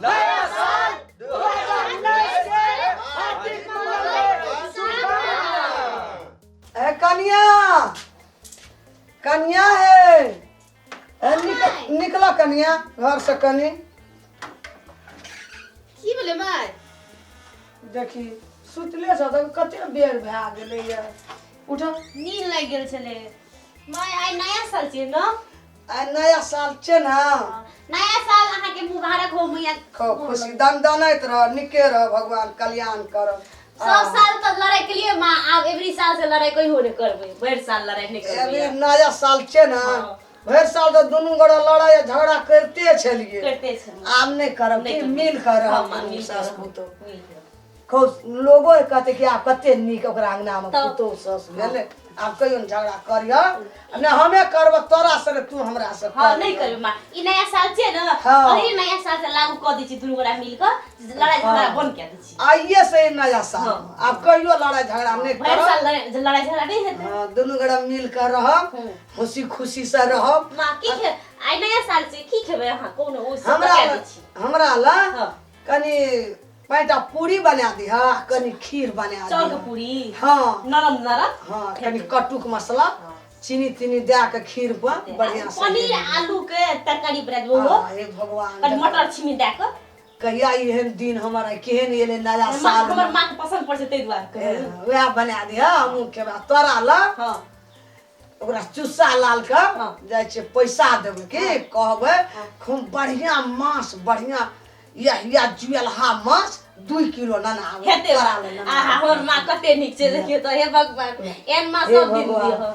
नया साल 2019 के हार्दिक शुभकामनाएं। कन्या कन्या है निकला कन्या घर से कनी की बोले माय देखी सुतले छ त कते बेर भए गेलै या उठ नींद लग गेल छले माय आइ नया साल छै न आ नया साल छै ना नया साल अहाँ के मुबारक हो मैया खूब खुशी दन दनैत रह निके रह भगवान कल्याण कर सब साल तो लड़ाई के लिए मां अब एवरी साल से लड़ाई कोई हो नहीं करबे भर साल लड़ाई नहीं करबे अभी नया साल छै ना भर साल तो दुनू गोड़ा लड़ाई झगड़ा करते छलिए करते छन आब नहीं करब नहीं कि करब। मिल कर हाँ, हम मिल कर सास रहब। पुतोह मिल कर। खूब लोगो कहते कि आप कते नीक ओकरा अंगना में तब। पुतोह सस भेले आप कहियो झगड़ा करियो ने हमें करब तोरा से तू हमरा से हां नहीं करबे मां ई नया साल छै न हाँ। अरे नया साल से लागू क दै छी दुनू गोरा मिल के लड़ाई झगड़ा बंद कर दै छी आइए से ही नया साल हाँ। आप कहियो लड़ाई झगड़ा नहीं भर करब साल लड़ाई झगड़ा नहीं हेतै हाँ, दुनू गोड़ा मिल कर रहब खुशी खुशी से रहब मां की खे आइ नया साल से की खेबे अहाँ कोनो ओ सब हमरा बता दै छी हमरा ला हां कनी पैंटा पूरी बना दिहा कनी खीर बना चाउर के दिहा पूरी हाँ नरम नरम हाँ कनी कटुक मसाला चीनी तीनी दे के खीर पर बढ़िया से पनीर आलू के तरकारी बना देबो हाँ, हे भगवान कट मटर छिमी दे के कहिया एहन दिन हमारा केहन एले नया मां साल हमर मां के पसंद पड़ छै तै दुआरे कहै वह बना दिहा हमहू खेबा तोरा ला हां ओकरा चुस्सा लाल के हाँ। जाय छै पैसा देबै की कहबै खूब बढ़िया मांस बढ़िया या जुएलहा मांस 2 किलो नना हेते तोरा ला नना आहा हमर मां कते नीक छै देखियो तो हे भगवान एहन मां हे सब दिन भगवान। दियो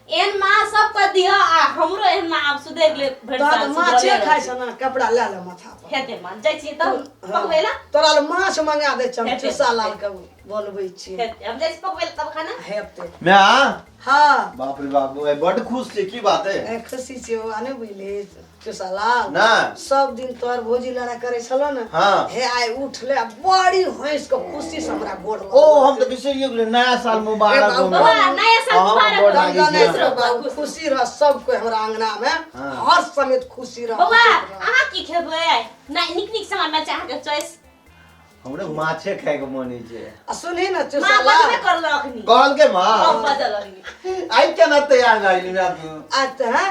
एहन मां सब के दियो आ हमरो एहन मां आप सुदेख ले भर तोरा साल तऽ माछे खाइ छ ना कपड़ा ले ले माथा पर हेते मां जाय छी त पकबै ला तोरा ला माछ मंगा दै छ हेते। चुस्सा लाल के बोलबै छी हेते अब जाय छी पकबै ला तब खाना हेते मैं हाँ बाप रे बाप बड़ खुश छे की बात है ए खुशी छै ओ आने बुझले चुस्सा लाल ना सब दिन तोर भोजी लड़ाई करे छलो ना हाँ हे आइ उठले बड़ी हंस के खुशी से हमरा गोड़ ओ हम तो बिसरिए गेल नया साल मुबारक हो बाबा नया साल हाँ, मुबारक गोड़ हो। लागी छी। खुश रहो बाबू, खुश खुशी रह सब कोई हमरा अंगना में हाँ। हर समेत खुशी रह बाबा अहाँ की खेबै ना निक निक सामान में चाह के चॉइस हमरे माछे खाए के मन छे आ सुनी ना मां चुस्सा बजबे लाल करल अखनी कहल के मां हम बजल अखनी आई केना तैयार भइली ना तू आज त हाँ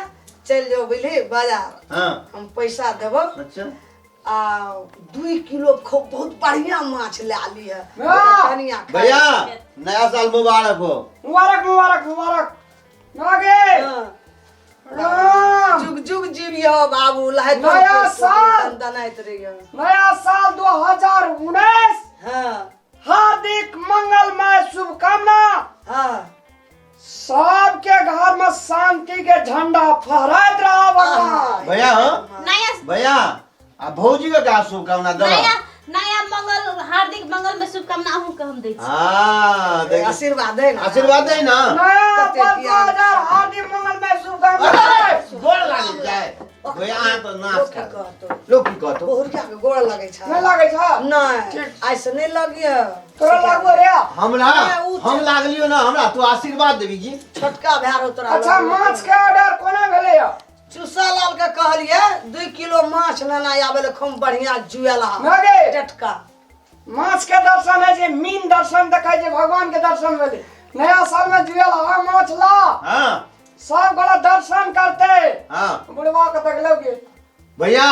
चल जाओ बुझली बाजार हां हम पैसा देबो अच्छा आ 2 किलो खूब बहुत बढ़िया माछ ले ली है हाँ। कनिया खाए। भैया नया साल मुबारक हो मुबारक मुबारक मुबारक आगे हाँ। प्रणाम। जुग जुग जीवियो बाबू लाइट नया साल। दनाइत रहियो नया साल 2019 हाँ हार्दिक मंगलमय शुभकामना हाँ सबके घर में शांति के झंडा फहराइत रहा भगवान भैया हो नया भैया आ भौजी के का शुभकामना दो नया नया मंगल हार्दिक मंगल में शुभकामना अहूँ के हम दै छी हां देख आशीर्वाद है ना आशीर्वाद दे ना नया कते वर्ष प्यार। 2000 हार्दिक मंगलमय शुभकामना गोड़ लागी जाए भैया आ तो नाच लोग की कर कहतो लोग की कहतो बहुरिया के गोड़ लगे छ नहीं लगे छ नहीं ऐसे नहीं लगियो तोरा लागो रे हमरा नहीं, उ हम लागलियो ना हमरा तू आशीर्वाद देबी जी छोटका भैरो तोरा अच्छा लगलो। माछ के ऑर्डर कोना भेले य चुस्सा लाल के कहलिए 2 किलो माछ लेना आबे खूब बढ़िया जुएला नगे टटका माछ के दर्शन है जे मीन दर्शन देखाय जे भगवान के दर्शन भेले नया साल में जुएल हा माछ ला हां सब गोला दर्शन करते हां बुढ़वा के तकलोगे भैया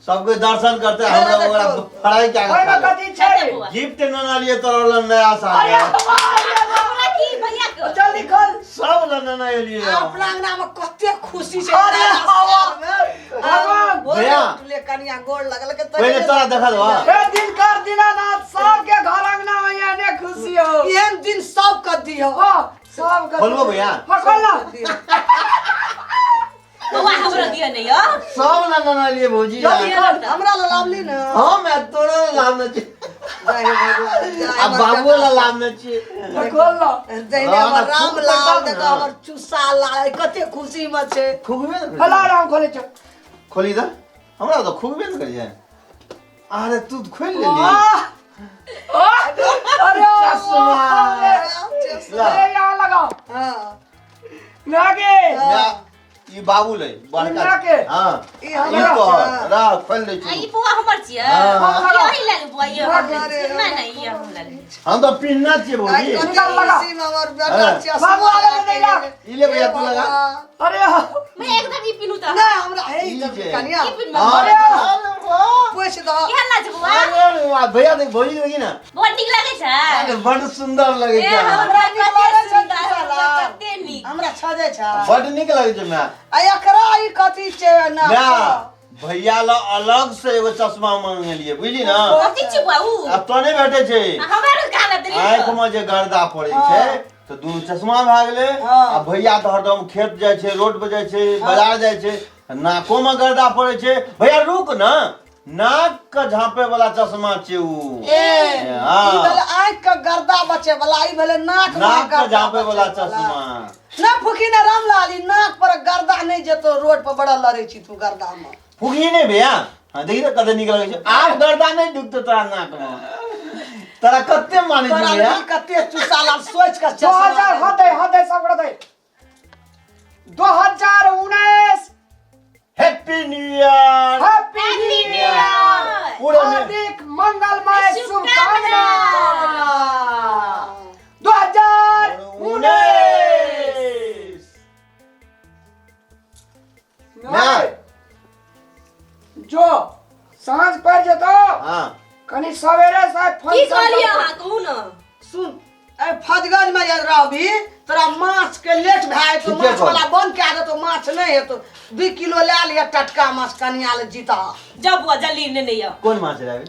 सबके दर्शन करते हमरा ओकरा पढ़ाई क्या ओइ में खा कथि छै गिफ्ट न ना लिए तोरा नया साल अरे में। हमरा की भैया के जल्दी खोल सब ला ना लिए अपना अंगना में कते खुशी छै अरे भगवान भैया। ले कनिया गोड़ लगल के पहले तोरा देखा दो हे दिनकर दीनानाथ सबके घर अंगना में याने खुशी हो एहन दिन सब के दियो हां सबके खोलबो भैया हां खोल ना बाबा हमरा दियो नहीं हो सब ला ना लिए भौजी हमरा ला लावली ना हां मैं तोरा लाभ न छी जय हे भगवान जय अब हमर बाबू ला लाभ न छी खोल ना जय हाँ, हमर खूब राम बताउ लाल ना। देखो हमर चुस्सा लाल कते खुशी में छै खूबे अलार्म खोले छ खोली दा हमरा तो खूबे न करिए अरे तू खोल ले ली अरे चश्मा। अरे यहाँ लगाओ हां नागे मैं ई बाबू ले इनका के? हां ई ई हमरा तो छै। रा खोल दे आ, ई छी पुआ हमर छियै हाँ। यही ले ले बुआ ये हम अरे, नहीं नहीं ये हम ले ले हम तो पिन्ना छिए आई भौजी कथी निकाल लगा। इसी में हमर बेटा हाँ। चश्मा बाबू आगे ले देगा। ई ले भैया तू लगा अरे मैं एकदम ई पिनु त नहीं हमरा है ई जे। कनिया ई पिन में अरे अरे, वाह पूछ दो के हल्ला छै बुआ अरे वाह भैया देख भौजी देखी ना बहुत नीक लागे छै अरे बड़ सुंदर लगे ए छै हमरा नीक लागे छै कते साला। सुंदर कते नीक हमरा छजे छ बड़ निक लगे छै मैं आ एकरा ई कथी छै ना मैं भैया ला अलग से एगो चश्मा मांगलिए बुझली ना कथी छै बुआ उ अब तो नहीं बैठे छै हमरा काला दरी आँख में जे गर्दा पड़े छै तो दुनू चश्मा भए गेले हाँ। आ भैया तो हरदम खेत जाय छै रोड पे जाय छै बाजार जाय छै नाको में गर्दा पड़े छै भैया रुक ना नाक का झांपे वाला चश्मा छै उ ए हाँ। ई भेले आँख के गर्दा बचे वाला ई भेले नाक में नाक का गर्दा झांपे वाला बचे चश्मा ना फुकी ना रामलाल ई नाक पर गर्दा नहीं जेतो रोड पर बड़ा लड़े छी तू गर्दा में फुगी नहीं भैया हाँ देखी तो कदे निकल गई आप गर्दा नहीं दुखते तोरा नाक में तोरा कत्ते माने छी तोरा भैया दिल कते चुसाला सोच के 2000 होते सब कर दे 2019 happy new year happy new year पूरे में हार्दिक मंगलमय शुभकामनाएं उन्नीस। 2019 जो सांझ पड़ जतो हाँ कनी सवेरे से की कहलिए अहाँ कहू ना सुन ए फजगंज में याद रहबी तोरा माछ के लेट भाई तो ठीके माछ कहल। वाला बंद के दे तो माछ नहीं है तो 2 किलो ले लिया टटका माछ कनिया ले जीता जब बुआ जल्दी ने नहीं आ कौन माछ रहे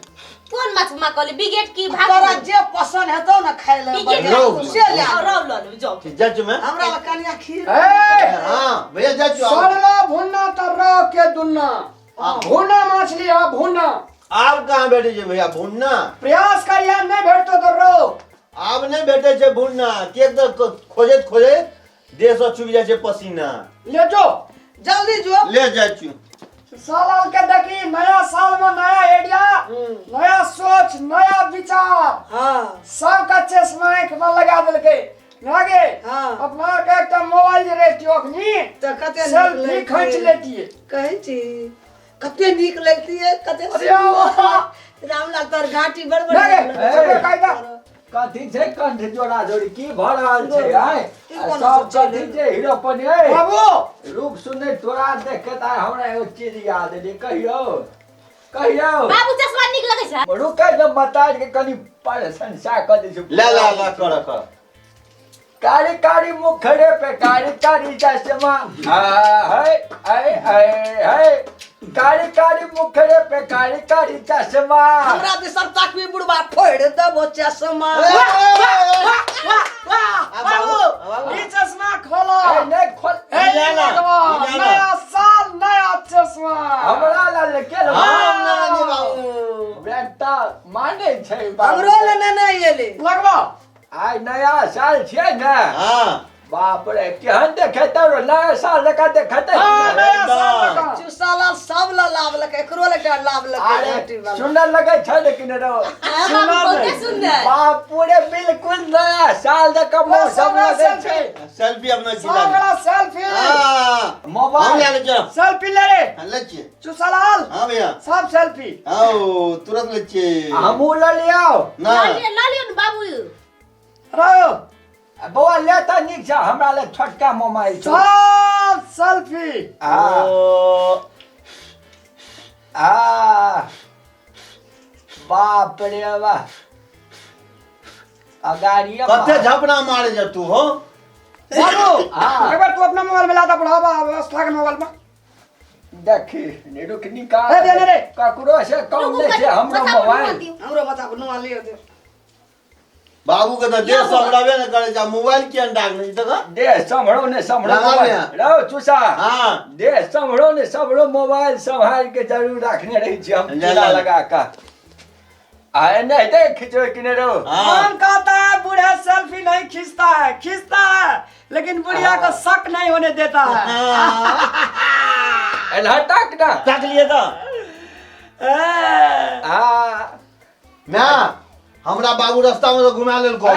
कौन माछ मा कहली बिगेट की भाग तोरा जे पसंद हेतो ना खाइ ले बिगेट बढ़िया रोहु। तो से ले आ। रौ लो जाओ जज में हमरा ले कनिया खीर ए हाँ भैया जज सरला भुन्ना तररा के दुन्ना भुन्ना मछली है भुन्ना आप कहाँ बैठे छे भैया भुन्ना प्रयास करिए नहीं भेटतो तो रो आप नहीं बैठे छे भुन्ना के तो खोजत खोजत देह से चुभ जाए छे पसीना ले जो जल्दी जो ले जाए छु साल के देखी नया साल में नया आइडिया नया सोच नया विचार हां सब कच्चे स्माइक में लगा देलके लागे हाँ। अपना के एकटा मोबाइल जे रेटियो अखनी तो कते सेल्फी खींच लेतिए कहै छी कते नीक लगती है कते अरे वाह। रामलाल तोर घाटी बड़बड़ लागे सब कायदा कथी छै कंठ जोड़ा जोड़ी की भऽ रहल छै आय ई कोन सब सब कथी छै हीरोपन ए बाबू रूप सुनै तोरा देख के त हमरा एगो चीज याद एलै कहियो बाबू चश्मा नीक लगे छै रुकै जब बता के कनी प्रशंसा कर दै छै ला कर कारी कारी मुखड़े पे कारी कारी चश्मा है कारी कारी मुखड़े पे कारी कारी चश्मा हमरा दिसर ताकबी बुढ़वा फोड़ देबो चश्मा बाबू ये चश्मा खोलो ए नहीं खोल ए लगवा नया साल नया चश्मा हमरा ला लेके बाबू बेटा माने छै हमरो ले नहीं एले लगवा आइ नया साल छै ने हाँ बाप रे केहन देखेतै रो नया साल लगा देखेतै हाँ, नया साल लगा। चुसाला सब ला लाभ लके एकरो ले लाभ अरे लके सुंदर लगे छै लेकिन रो बहुत सुंदर बाप पूरे बिल्कुल नया साल देख मौसम लगे छै सेल्फी अपना खिंचा सागला सेल्फी हाँ हम मोबाइल ले चलो सेल्फी ले रे ले छिए चुसलाल हाँ भैया सब सेल्फी आओ तुरंत ले छिए हमू ल लियो ना लालियो न बाबू रहो बौआ ले त नीक छै हमरा ले छोटका मोबाइल छै सब सेल्फी बाप रे वाह अगाड़िया कते झपना मारे जा तू हो बाबू हाँ। एक बार तू अपना मोबाइल में लाता पढ़ावा व्यवस्था के मोबाइल में देखी निरुक निकाल ए, दे रे। ककरो से कम नहीं छै हमरो मोबाइल हमरो बता नुआ लियो दे बाबू के तो देह संभळावे न करे जा मोबाइल के डाक नहीं तो का दे संभरो ने संभरो लगा मोबाइल लिया। रहो चूसा हाँ दे संभरो ने संभरो मोबाइल संभाल के जरूर रखने रही छी हम ले, चूल्हा ले। लगा का आए नहीं दे खिंचो किने रहो हाँ कौन कहता है बूढ़ा सेल्फी नहीं खींचता है लेकिन बुढ़िया को शक नहीं होने देता है हटक ना तक लिए तो मैं हमरा बाबू रास्ता में तो घुमा लेल को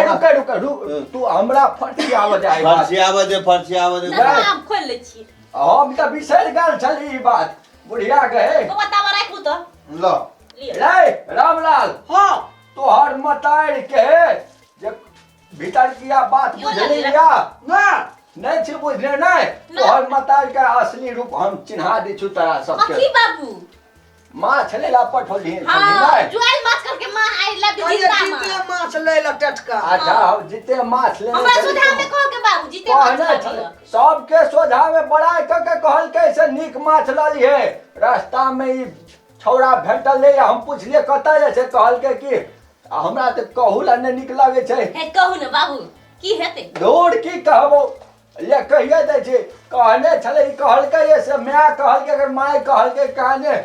रुक तू हमरा फर्ची आव जाए फर्सी आवे दे ना हम खोल ले छी हम तऽ बिसरि गेल छली ई बात बुढ़िया कहे तो बतावा राखू तो लो लियो रे रामलाल हाँ तोहर मतारि के जे भीतर किया बात यो बुझली ले या ना नहीं छी बुझले नहीं तोहर मतारि के असली रूप हम चिन्हा दी छु तोरा अखी सबके बाबू माछ लेला पठोली हां नहीं जुआल माछ करके मां आई लव यू अरे जिंदा जीते मां माछ ले ल टटका अच्छा हम जिते माछ ले हमरा सुझाव में कहो के बाबू जीते माछ कहने खा छले लियो सबके सोझा में बड़ाई क के कहलकै से नीक माछ लली है रास्ता में ई छौड़ा भेटल ले हम पुछलिए कतय जाइ छै कहलकै कि हमरा त कहू ला नहि नीक लागे छै हे कहू ने बाबू की हेते दूर की कहबो ले कहिए दै छै कहने छले ई कहलकै से माय कहलकै अगर माय कहलकै कहने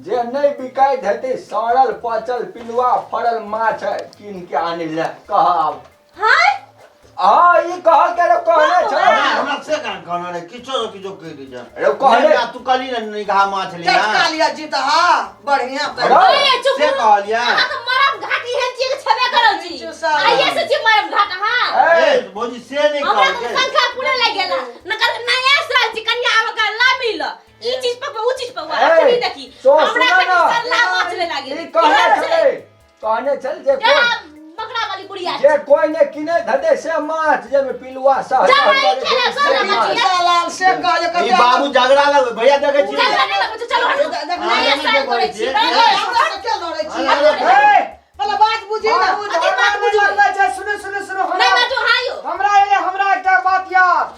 जे नहीं बिकाइत हेतै सड़ल पचल पिलुआ फड़ल माछ कीन के आने ले कहब हाय हाँ ई कहलकै रे कहने छले हमरा से कान कहना रे किछो कह दी जा अरे कहले तू कली न निगाह माछ लिया टटका लिया जीता हां बढ़िया अरे चुप से कहलिया हां तो मरम घाटी हेन चीज छबे करल छी चुसा। आइए से छी मरम घाट हां ए ए भौजी से नहीं हमरा तो कहल संख्या पूरे लग गेला नकर नया साल छी कन्या आवे का ला मिल ई चीज पर ऊ चीज पर ए, अखनी देखी तो हमरा सुनो पे ना। सरला माछ ले लागे ई कहने छले जे कोई मकड़ा वाली बुढ़िया जे कोई ने किने धदे से माछ जे में पिलुआ सहज जा रही है ना, जा रही है। लाल से कह जे ई बाबू झगड़ा लग भैया देखे छी चल नहीं लगे चलो नया साल करे छी ए पहले बात बुझी ना अरे बात बुझू। सुनो नहीं बाजू हां यो हमरा एकटा बात याद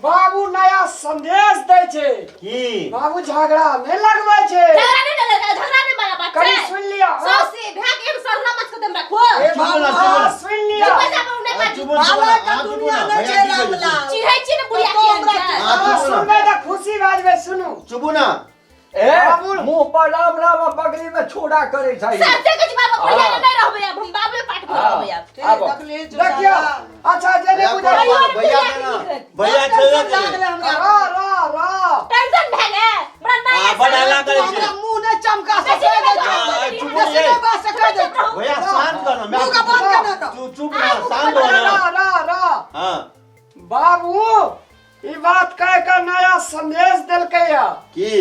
बाबू नया संदेश दै छै की बाबू झगड़ा नहीं लगबै छै झगड़ा नहीं बड़ा बात कनी है सुन लिया सो से भैग एक सरला मत कदम रखो ए बाबू हाँ, सुन लिया पैसा पर नहीं बाजू बाबा का दुनिया में जे रामला चिढ़ै छी ने बुढ़िया के हाँ, हाँ, सुनो ना। सुनबै त खुशी बाजबै सुनू चुबू ना ए बाबू। मुंह पर राम राम बगली में छुड़ा करे छै सत्य के बाबा बुढ़िया नहीं रहबे अब हम बाबे पाठ में रहबे अब आबो। देखियो अच्छा जे भैया नहीं बुझाई भैया देना भैया चले दे रा टेंशन भे गए बड़ा नया बड़ा हल्ला करे छी हमरा मुंह ने चमका कैसे सके में दे चुप कैसे में बात से कह दे भैया शांत कर ना मुंह का बात करना तो तू चुप ना शांत हो ना रा हां बाबू ई बात कह के नया संदेश देलकै या की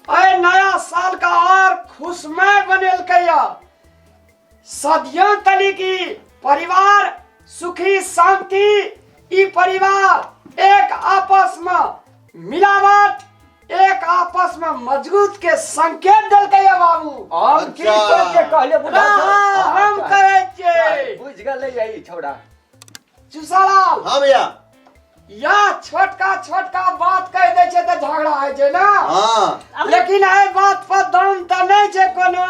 ए नया साल का और खुशमय बनेलकै या सदियों तली की परिवार सुखी शांति ई परिवार एक आपस में मिलावट एक आपस में मजबूत के संकेत देलकै या बाबू हम की अच्छा। के कहले बुढ़ा हाँ, हम कहै छियै बुझ गेलै यही छौड़ा चुसालाल हां भैया या छोटका बात कह दे छै त झगड़ा है छै ना हां लेकिन एहि बात पर दम त नहीं छै कोनो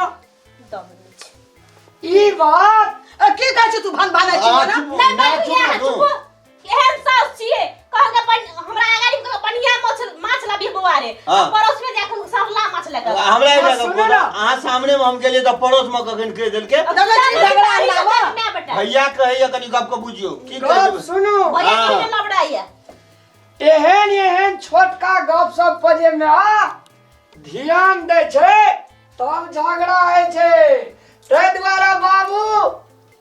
ई बात की कहै छी तू भन भाना छी ना नहीं बाजू या चुप एहन सास छिए कह के हमरा आगारी में बढ़िया माछ लाबी बउआ रे हाँ। पड़ोस में जाके सरला माछ लेकर हमरा हाँ, जगह सुनो ना। अहाँ सामने में हम गेलिए तो पड़ोस में कखन कह देलके झगड़ा लावा मैं बेटा भैया कहैया कनी गप के बुझियो की गप कहबै सुनू भैया हाँ। के लबड़ाइया एहन छोटका गप सब बजे में ध्यान दे छै तब झगड़ा है छै तै द्वारा बाबू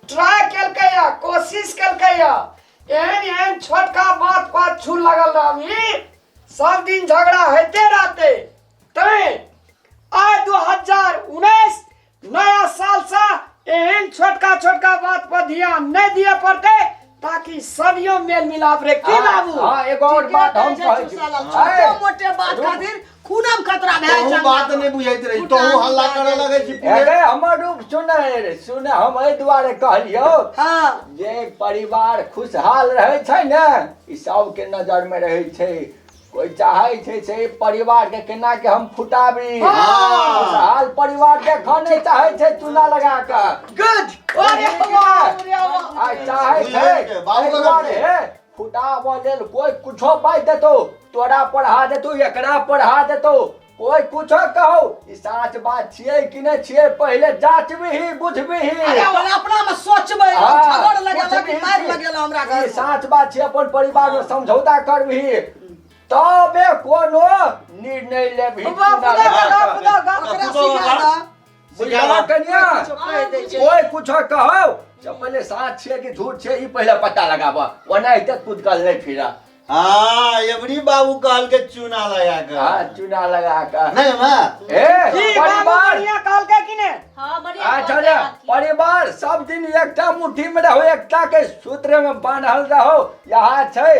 ट्राई केलकै या कोशिश केलकै या एहन छोटका बात पर छू लगल रहबी सब दिन झगड़ा होते रहते तै आज 2019 नया साल से एहन छोटका बात पर ध्यान नहीं दिए पड़ते ताकि सदियों मेल मिलाप रे की बाबू हां एगो और बात हम कहै छी छोटे मोटे बात खातिर खूनम खतरा भए तोहू बात नहीं बुझैत रही तोहू हल्ला करे लगे छी अरे हमर रूप सुने हम एहि दुआरे कहलियो हां जे परिवार खुशहाल रहे छै ने ई सब के नजर में रहे छै कोई चाहे छै से परिवार के केना के हम फुटाबी खुशहाल परिवार के खाने चाहे छै चूना लगा के गुड अरे वाह आ चाहे छै बाबू एहि दुआरे फुटाबऽ लेल कोई कुछो पाइ देतो तोरा पढ़ा देतो एकरा पढ़ा देतो कोई कुछो कहो ई सच बात छियै कि नहीं छियै पहले जांचबही बुझबही अरे अपना में सोचबै झगड़ लगेला कि मार लगेला हमरा घर ई सच बात छियै अपन परिवार में समझौता करबही तबे कोनो निर्णय लेबही ओकरा सिखा दा बुझला कन्या कोई कुछो कहो जब पहले साच छियै कि झूठ छियै ई पहले पता लगाबऽ ओना एते कूद कल नहीं फिरा हाँ एवरी बाबू कहल के चूना लगा कर हाँ चूना लगा कर नहीं माँ की बाबू परिवार बढ़िया काल के किने हां बढ़िया अच्छा बोलते रे बात की। परिवार सब दिन एकटा मुट्ठी में रहो एकटा के सूत्र में बांधल रहो यहाँ छै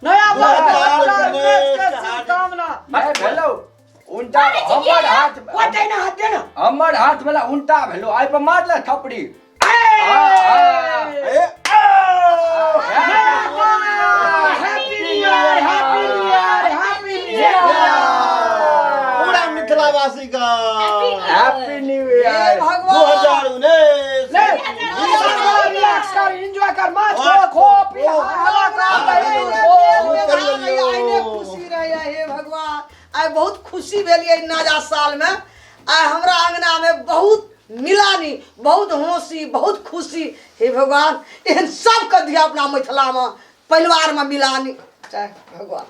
नया नया वर्ष वर्ष के के शुभकामना मैं भेलो उनटा अरे जी, हमर ये हाथ वो देना हाथ देना हमर हाथ वाला उनटा भेलो आई पर मार ले थपड़ी happy new year happy new year happy new year पूरा मिथिलावासी का हैप्पी न्यू हे ईयर भगवान 2019 ले रिलैक्स कर एंजॉय कर मत खो पी हवा खुशी रहिए हे भगवान आइ बहुत खुशी भेलिए नया साल में आइ हमरा अंगना में बहुत मिलानी बहुत हंसी बहुत खुशी हे भगवान एहन सबके दिया अपना मिथिला में परिवार में मिलानी जय भगवान।